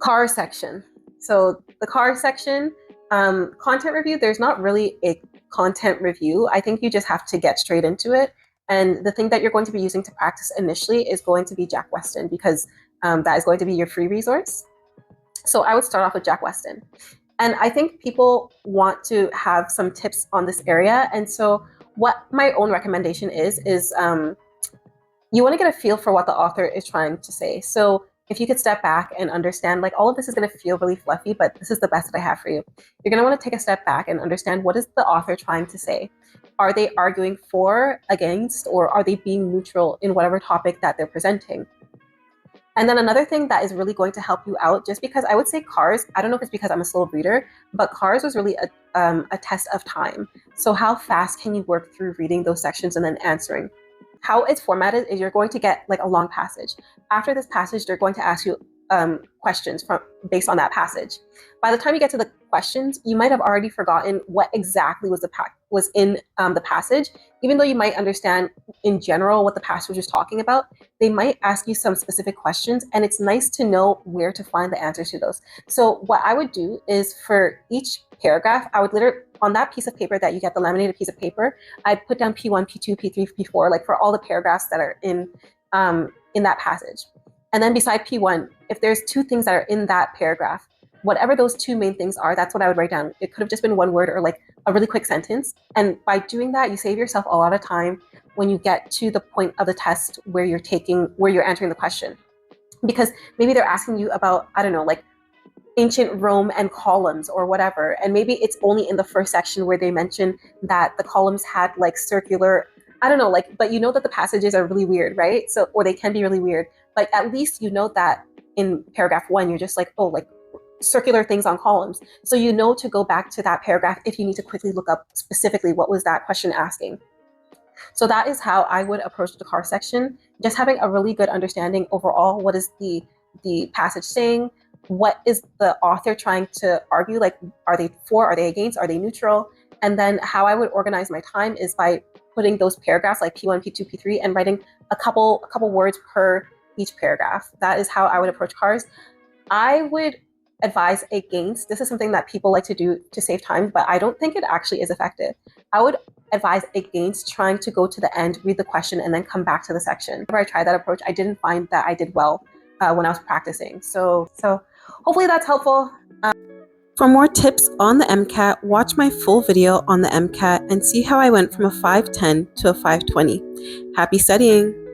Car section. So the car section, content review, there's not really a content review. I think you just have to get straight into it. And the thing that you're going to be using to practice initially is going to be Jack Weston because that is going to be your free resource. So I would start off with Jack Weston. And I think people want to have some tips on this area. And so what my own recommendation is you want to get a feel for what the author is trying to say. So if you could step back and understand, like all of this is going to feel really fluffy, but this is the best that I have for you. You're going to want to take a step back and understand, what is the author trying to say? Are they arguing for, against, or are they being neutral in whatever topic that they're presenting? And then another thing that is really going to help you out, just because I would say Cars, I don't know if it's because I'm a slow reader, but Cars was really a test of time. So how fast can you work through reading those sections and then answering? How it's formatted is you're going to get like a long passage. After this passage, they're going to ask you questions based on that passage. By the time you get to the questions, you might have already forgotten what exactly was in the passage. Even though you might understand in general what the passage was talking about, they might ask you some specific questions, and it's nice to know where to find the answers to those. So what I would do is, for each paragraph, I would literally, on that piece of paper that you get, the laminated piece of paper, I'd put down P1, P2, P3, P4, like for all the paragraphs that are in that passage. And then beside P1, if there's two things that are in that paragraph, whatever those two main things are, that's what I would write down. It could have just been one word or like a really quick sentence. And by doing that, you save yourself a lot of time when you get to the point of the test where you're answering the question. Because maybe they're asking you about, I don't know, like ancient Rome and columns or whatever. And maybe it's only in the first section where they mention that the columns had like circular, I don't know, like, but you know that the passages are really weird, right? So, or they can be really weird. But at least you know that in paragraph 1, you're just like, oh, like circular things on columns. So you know to go back to that paragraph if you need to quickly look up specifically what was that question asking. So that is how I would approach the car section, just having a really good understanding overall. What is the passage saying? What is the author trying to argue? Like, are they for, are they against, are they neutral? And then how I would organize my time is by putting those paragraphs like P1, P2, P3 and writing a couple words per each paragraph. That is how I would approach Cars. I would advise against, this is something that people like to do to save time, but I don't think it actually is effective. I would advise against trying to go to the end, read the question, and then come back to the section. Whenever I tried that approach, I didn't find that I did well when I was practicing. So hopefully that's helpful. For more tips on the MCAT, watch my full video on the MCAT and see how I went from a 510 to a 520. Happy studying!